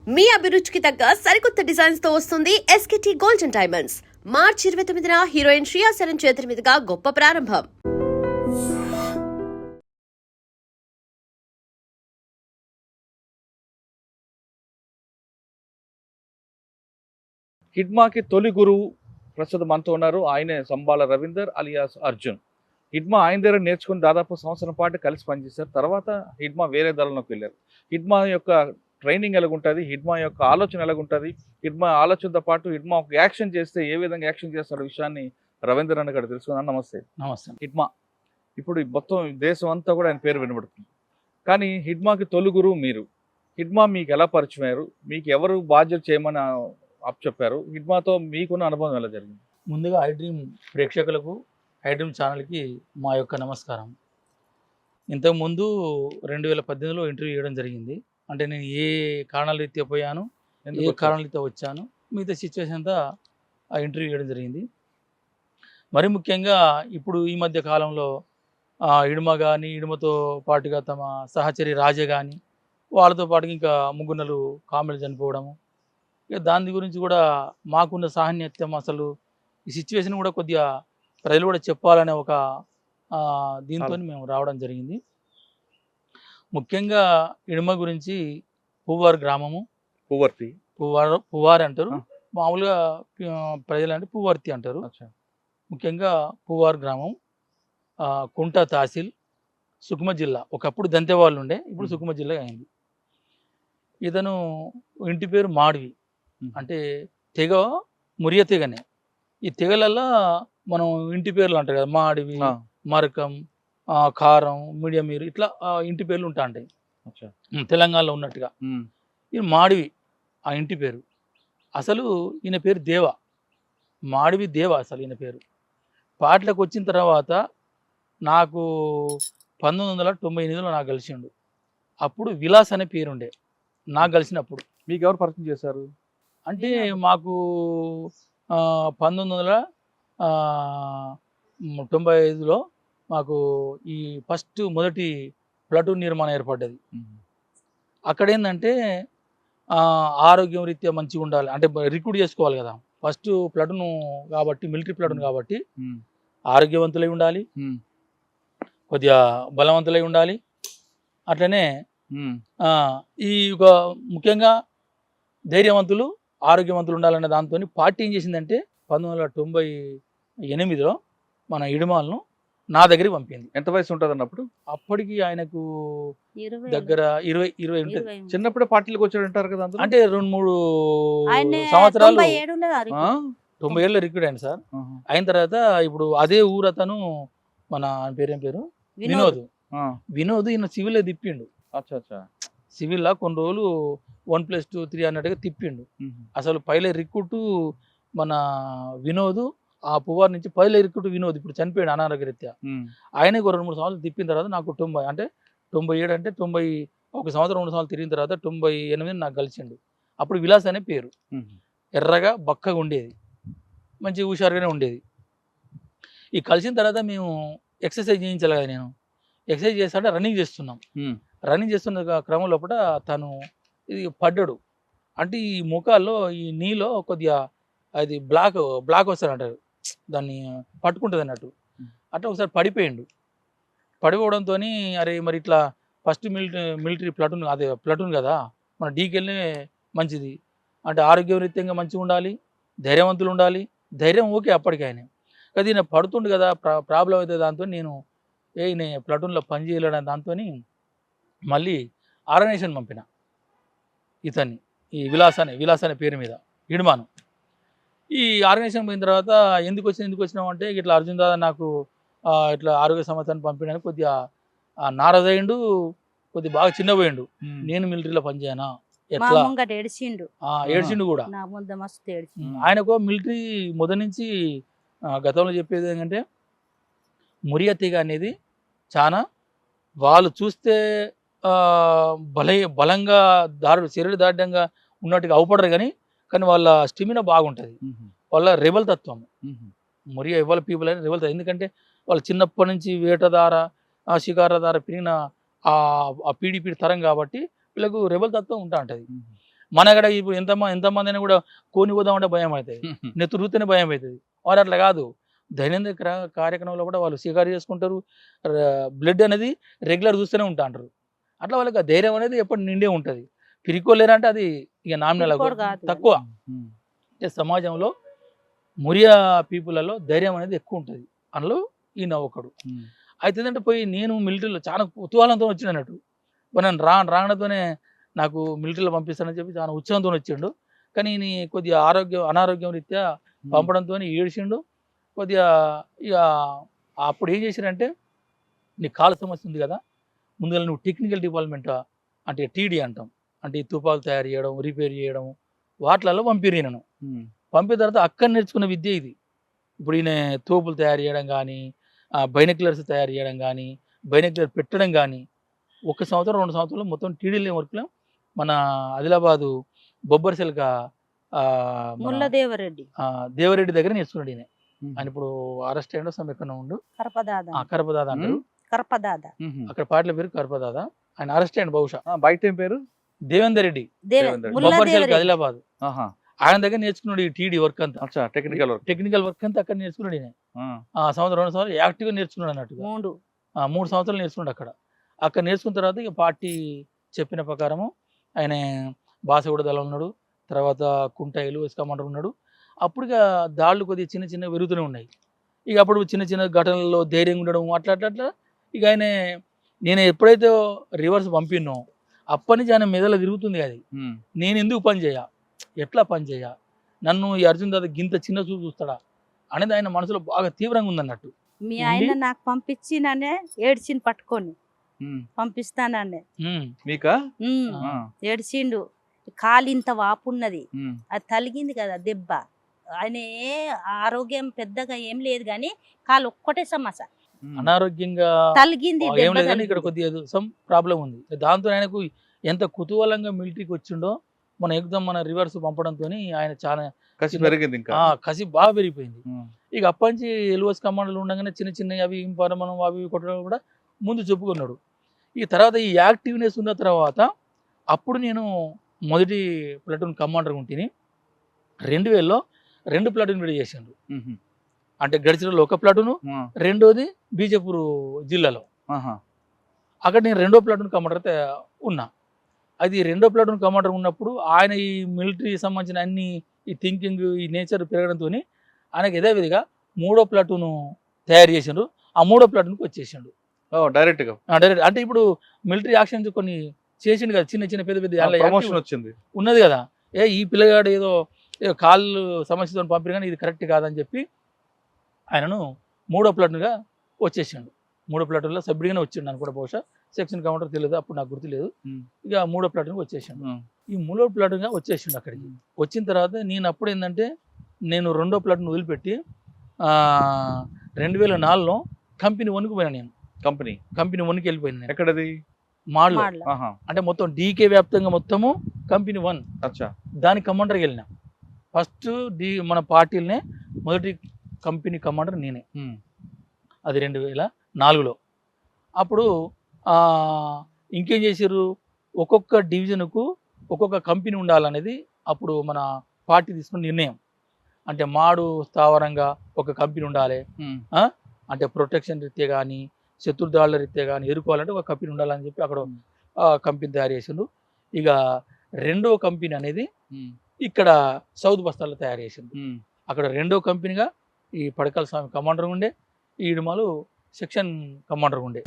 మీ అభిరుచికి తగ్గ సరికొత్త డిజైన్స్ తో వస్తుంది SKT గోల్డెన్ డైమండ్స్. మార్చి 29న హీరోయిన్ శ్రియా సరన్ చేతుల మీదుగా గొప్ప ప్రారంభం. హిడ్మాకి తొలి గురువు ప్రస్తుతం మనతో ఉన్నారు. ఆయనే సంబాల రవీందర్ అలియాస్ అర్జున్. హిడ్మా ఆయన దగ్గర నేర్చుకుని దాదాపు సంవత్సరం పాటు కలిసి పనిచేశారు. తర్వాత హిడ్మా వేరే దళంలోకి వెళ్ళారు. హిడ్మా యొక్క ట్రైనింగ్ ఎలాగుంటుంది, హిడ్మా యొక్క ఆలోచన ఎలాగుంటుంది, హిడ్మా ఆలోచనతో పాటు హిడ్మా ఒక యాక్షన్ చేస్తే ఏ విధంగా యాక్షన్ చేస్తాడు విషయాన్ని రవీందర్ అన్న గారు తెలుసుకున్నాను. నమస్తే. నమస్తే. హిడ్మా ఇప్పుడు మొత్తం దేశం అంతా కూడా ఆయన పేరు వినబడుతుంది. కానీ హిడ్మాకి తొలి గురువు మీరు. హిడ్మా మీకు ఎలా పరిచయం అయ్యారు, మీకు ఎవరు బాధ్యత చేయమని చెప్పారు, హిడ్మాతో మీకున్న అనుభవం ఎలా జరిగింది? ముందుగా ఐ డ్రీమ్ ప్రేక్షకులకు, ఐ డ్రీమ్ ఛానల్కి మా యొక్క నమస్కారం. ఇంతకుముందు 2018లో ఇంటర్వ్యూ ఇవ్వడం జరిగింది. అంటే నేను ఏ కారణాల రీత్యా పోయాను, ఏ కారణాల రీత్యా వచ్చాను, మిగతా సిచ్యువేషన్ అంతా ఆ ఇంటర్వ్యూ ఇవ్వడం జరిగింది. మరి ముఖ్యంగా ఇప్పుడు ఈ మధ్య కాలంలో ఇడుమ కానీ, ఇడుమతో పాటుగా తమ సహచరి రాజే కానీ, వాళ్ళతో పాటుగా ఇంకా ముగ్గురు కామెడీ చనిపోవడము, ఇక దాని గురించి కూడా మాకున్న సాహన్యత్యం, అసలు ఈ సిచ్యువేషన్ కూడా కొద్దిగా ప్రజలు కూడా చెప్పాలనే ఒక దీంతో మేము రావడం జరిగింది. ముఖ్యంగా ఇడుమ గురించి పువ్వారు గ్రామము, పువ్వారు అంటారు, మామూలుగా ప్రజలు అంటే పువ్వర్తి అంటారు. ముఖ్యంగా పువ్వారు గ్రామం, కుంట తహసీల్, సుకుమ జిల్లా. ఒకప్పుడు దంతెవాళ్ళు ఉండే, ఇప్పుడు సుకుమ జిల్లా అయింది. ఇతను ఇంటి పేరు మాడివి, అంటే తెగ మురియ తెగనే. ఈ తెగలల్లో మనం ఇంటి పేర్లు అంటారు కదా, మాడివి, మరకం, కారం, మీడియం మీరు, ఇట్లా ఇంటి పేర్లు ఉంటా ఉంటాయి తెలంగాణలో ఉన్నట్టుగా. ఇది మాడివి ఆ ఇంటి పేరు. అసలు ఈయన పేరు దేవ, మాడివి దేవ అసలు ఈయన పేరు. పాటలకు వచ్చిన తర్వాత నాకు 1998లో నాకు కలిసిండు. అప్పుడు విలాస్ అనే పేరుండే నాకు కలిసినప్పుడు. మీకు ఎవరు పరిచయం చేశారు? అంటే మాకు 1995లో మాకు ఈ మొదటి ప్లాటూన్ నిర్మాణం ఏర్పడ్డది. అక్కడ ఏంటంటే ఆరోగ్యం రీత్యా మంచిగా ఉండాలి, అంటే రిక్రూట్ చేసుకోవాలి కదా. ఫస్ట్ ప్లాటూన్ కాబట్టి, మిలిటరీ ప్లాటూన్ కాబట్టి ఆరోగ్యవంతులై ఉండాలి, కొద్దిగా బలవంతులై ఉండాలి. అట్లనే ఈ ఒక ముఖ్యంగా ధైర్యవంతులు, ఆరోగ్యవంతులు ఉండాలనే దాంతో పార్టీ ఏం చేసిందంటే 1998లో మన ఇడుమాలను నా దగ్గరికి పంపింది. ఎంత వయసు ఉంటుంది అన్నప్పుడు? అప్పటికి ఆయనకు దగ్గర 20 ఉంటుంది. చిన్నప్పుడే పార్టీలకు వచ్చాడు అంటారు కదా. అంటే 2-3 సంవత్సరాలు, 97లో రిక్రూట్ అయింది సార్. అయిన తర్వాత ఇప్పుడు అదే ఊరు అతను, మన పేరేం పేరు, వినోద్. ఈయన సివిల్ తిప్పిండు. సివిల్లా కొన్ని రోజులు 1+2 3 అన్నట్టుగా తిప్పిండు. అసలు పైలే రిక్రూట్ మన వినోద్, ఆ పువ్వారు నుంచి పైలే రిక్రూట్ వినోద్ ఇప్పుడు చనిపోయాడు అనారోగ్య రీత్యా. ఆయనే 2-3 సంవత్సరాలు తిప్పిన తర్వాత నాకు 90 అంటే 97 అంటే 91 సంవత్సరం 2 సంవత్సరాలు తిరిగిన తర్వాత 98 నాకు కలిసిండు. అప్పుడు విలాస్ అనే పేరు. ఎర్రగా బక్కగా ఉండేది, మంచి హుషారుగానే ఉండేది. ఈ కలిసిన తర్వాత మేము ఎక్సర్సైజ్ చేయించాలి కదా. నేను ఎక్సర్సైజ్ చేస్తాంటే రన్నింగ్ చేస్తున్నాం. రన్నింగ్ చేస్తున్న క్రమం లోపల తను ఇది పడ్డాడు. అంటే ఈ ముఖాల్లో ఈ నీలో కొద్దిగా అది బ్లాక్ వస్తుంది అంటారు, దాన్ని పట్టుకుంటుంది అన్నట్టు. అట్లా ఒకసారి పడిపోయిండు. పడిపోవడంతో అరే మరి ఇట్లా ఫస్ట్ మిలిటరీ ప్లాటూన్, అదే ప్లాటూన్ కదా, మన డీకెళ్ళే మంచిది అంటే ఆరోగ్యరీత్యంగా మంచిగా ఉండాలి, ధైర్యవంతులు ఉండాలి. ధైర్యం ఓకే అప్పటికి ఆయన, కానీ ఈయన పడుతుండు కదా, ప్రాబ్లం అవుతుంది. దాంతో నేను నేను ప్లాటూన్లో పని చేయలేడని దాంతో మళ్ళీ ఆర్గనైజేషన్ పంపిన ఇతన్ని, ఈ విలాస్ అనే పేరు మీద ఇడుమాను. ఈ ఆర్గనైజేషన్ పోయిన తర్వాత ఎందుకు వచ్చినావు అంటే, ఇట్లా అర్జున్ దాదా నాకు ఇట్లా ఆరోగ్య సమస్యను పంపించడానికి కొద్దిగా నారదయ్యిండు, కొద్దిగా బాగా చిన్నపోయిండు. నేను మిలిటరీలో పనిచేయనా ఎట్లా ఏడ్చిండు కూడా. ఆయనకు మిలిటరీ మొదటి నుంచి గతంలో చెప్పేది ఏంటంటే, మురియా తెగ అనేది చాలా వాళ్ళు చూస్తే బలంగా శరీర దాఢ్యంగా ఉన్నట్టుగా అవపడరు, కానీ వాళ్ళ స్టెమినా బాగుంటుంది, వాళ్ళ రెబల్ తత్వం. మురియా ఇవాళ పీపుల్ అని రెబల్ తత్వం. ఎందుకంటే వాళ్ళు చిన్నప్పటి నుంచి వేటదార, షికారదార పెరిగిన ఆ పీడి తరం కాబట్టి వీళ్ళకు రెబల్ తత్వం ఉంటా ఉంటుంది. మన ఇప్పుడు ఎంతమంది అయినా కూడా కోని పోదామంటే భయం అవుతుంది, నెత్తురు చూస్తేనే భయం అవుతుంది. వారు అట్లా కాదు, దైనందిక కార్యక్రమంలో కూడా వాళ్ళు స్వీకారం చేసుకుంటారు. బ్లడ్ అనేది రెగ్యులర్ చూస్తూనే ఉంటారు. అట్లా వాళ్ళకి ఆ ధైర్యం అనేది ఎప్పుడు నిండే ఉంటుంది. పిరికోలేరంటే అది ఇక నామినల్ తక్కువ. అంటే సమాజంలో మురియా పీపుల్లో ధైర్యం అనేది ఎక్కువ ఉంటుంది. అందులో ఈయన ఒకడు. అయితే ఏంటంటే పోయి నేను మిలిటరీలో చాలా కుతూహలంతో వచ్చిన అన్నట్టు. నన్ను రావడంతోనే నాకు మిలిటరీలో పంపిస్తానని చెప్పి చాలా ఉత్సాహంతో వచ్చిండు. కానీ ఈయన కొద్దిగా అనారోగ్యం రీత్యా పంపడంతో ఏడిచిండు కొద్దిగా. ఇక అప్పుడు ఏం చేశారంటే, నీ కాళ్ళ సమస్య ఉంది కదా, ముందుగా నువ్వు టెక్నికల్ డిపార్ట్మెంట్ అంటే టీడీ అంటాం, అంటే ఈ తుపాకులు తయారు చేయడం, రిపేర్ చేయడం, వాటిలలో పంపిరు ఈయనను. పంపిన తర్వాత అక్కడ నేర్చుకున్న విద్య ఇది. ఇప్పుడు ఈయన తోపులు తయారు చేయడం కానీ, బైనక్యులర్స్ తయారు చేయడం కానీ, బైనక్యులర్ పెట్టడం కానీ 1 సంవత్సరం 2 సంవత్సరాలు మొత్తం టీడీ వర్క్లో మన ఆదిలాబాదు బొబ్బరిసెల్క దేవరెడ్డి దగ్గర నేర్చుకున్నాడు ఈయన. ఆయన ఇప్పుడు అరెస్ట్ అయ్యిండో ఎక్కడ ఉండు, కరపదాద అంటారు, అక్కడ పాటల పేరు కరపదాద. ఆయన అరెస్ట్ అయ్యండి బహుశా. బయట ఏం పేరు? దేవేందర్ రెడ్డి, బొబ్బరిసెల్క ఆదిలాబాద్. ఆయన దగ్గర నేర్చుకున్నాడు ఈ టీడీ వర్క్ అంతా, టెక్నికల్ వర్క్ అంతా అక్కడ నేర్చుకున్నాడు ఈయన. సంవత్సరం 2 సంవత్సరాలు యాక్టివ్గా నేర్చుకున్నాడు అన్నట్టుగా. 3 సంవత్సరాలు నేర్చుకున్నాడు అక్కడ నేర్చుకున్న తర్వాత ఇక పార్టీ చెప్పిన ప్రకారము ఆయన బాసగూడ దళం ఉన్నాడు, తర్వాత కుంటాయిలు కమాండర్ ఉన్నాడు. అప్పుడు ఇక దాళ్ళు కొద్దిగా చిన్న చిన్న పెరుగుతూనే ఉన్నాయి. ఇక అప్పుడు చిన్న చిన్న ఘటనల్లో ధైర్యంగా ఉండడం అట్లా ఇక ఆయన నేను ఎప్పుడైతే రివర్స్ పంపినో అప్పటి నుంచి ఆయన మెదలో తిరుగుతుంది అది, నేను ఎందుకు పని చేయ, ఎట్లా పని చేయ, నన్ను ఈ అర్జున్ దాదా గింత చిన్న చూపు చూస్తాడా అనేది ఆయన మనసులో బాగా తీవ్రంగా ఉందన్నట్టు. మీ ఆయన నాకు పంపించి నన్నే ఏడ్చిని పట్టుకొని పంపిస్తానన్నే మీకా ఏడ్చిండు. కాలు ఇంత వాపు ఉన్నది, అది తలిగింది కదా దెబ్బ. ఆయన ఆరోగ్యం పెద్దగా ఏం లేదు కానీ కాలు ఒక్కటే సమస్య, అనారోగ్యంగా తలిగింది. ఇక్కడ కొద్దిగా సమ్ ప్రాబ్లం ఉంది. దాంతో ఆయనకు ఎంత కుతూహలంగా మిలిటరీకి వచ్చిండో మన ఎగ్జామ్ మన రివర్స్ పంపడంతో ఆయన చాలా కసి పెరిగింది, ఇంకా కసి బాగా పెరిగిపోయింది. ఇక అప్పటి నుంచి ఎల్ఓఎస్ కమాండర్లు ఉండగానే చిన్న చిన్న అవి మనం అవి కొట్టడం కూడా ముందు చెప్పుకున్నాడు. ఈ తర్వాత ఈ యాక్టివ్నెస్ ఉన్న తర్వాత అప్పుడు నేను మొదటి ప్లాటూన్ కమాండర్ ఉంటుంది. 2000లో 2 ప్లాటూన్ విడి చేశాడు. అంటే గడిచిలో ఒక ప్లాటూను, రెండోది బీజపూర్ జిల్లాలో. అక్కడ నేను 2వ ప్లాటూన్ కమాండర్ అయితే ఉన్నా. అది 2వ ప్లాటూన్ కమాండర్ ఉన్నప్పుడు ఆయన ఈ మిలిటరీ సంబంధించిన అన్ని ఈ థింకింగ్ ఈ నేచర్ పెరగడంతో ఆయనకు యథావిధిగా 3వ ప్లాటూను తయారు చేసిండు. ఆ 3వ ప్లాటూన్కి వచ్చేసిండు డైరెక్ట్. అంటే ఇప్పుడు మిలిటరీ యాక్షన్స్ కొన్ని చేసిండు కదా, చిన్న చిన్న పెద్ద ప్రమోషన్ వచ్చింది ఉన్నది కదా. ఈ పిల్లగాడు ఏదో కాళ్ళు సమస్యతో పంపిన కానీ ఇది కరెక్ట్ కాదని చెప్పి ఆయనను 3వ ప్లాటూన్గా వచ్చేసిండు. 3వ ప్లాటూన్లో సభ్యుడిగానే వచ్చిండు అని కూడా బహుశా సెక్షన్ కమాండర్ తెలియదు, అప్పుడు నాకు గుర్తులేదు. ఇక 3వ ప్లాటూన్కి వచ్చేసిండు. ఈ 3వ ప్లాటూన్గా వచ్చేసిండు. అక్కడికి వచ్చిన తర్వాత నేను అప్పుడు ఏంటంటే నేను 2వ ప్లాటూన్ వదిలిపెట్టి 2004లో కంపెనీ 1కి పోయినా. నేను కంపెనీ 1కి వెళ్ళిపోయినా. ఎక్కడది? మాడ్లో. అంటే మొత్తం డీకే వ్యాప్తంగా మొత్తము కంపెనీ 1. దాని కమాండర్కి వెళ్ళినా. ఫస్ట్ మన పార్టీలనే మొదటి కంపెనీ కమాండర్ నేనే. అది 2004లో. అప్పుడు ఇంకేం చేసారు, ఒక్కొక్క డివిజన్కు ఒక్కొక్క కంపెనీ ఉండాలనేది అప్పుడు మన పార్టీ తీసుకున్న నిర్ణయం. అంటే మాడు స్థావరంగా ఒక కంపెనీ ఉండాలి, అంటే ప్రొటెక్షన్ రీత్యా కానీ శత్రుదాళ్ళ రీత్యా కానీ ఎదుర్కోవాలంటే ఒక కంపెనీ ఉండాలని చెప్పి అక్కడ కంపెనీ తయారు చేసిండు. ఇక 2వ కంపెనీ అనేది ఇక్కడ సౌత్ బస్తాల్లో తయారు చేసిండు. అక్కడ 2వ కంపెనీగా ఈ పడకల స్వామి కమాండర్ ఉండే, ఈ ఇడుమలు సెక్షన్ కమాండర్ ఉండే.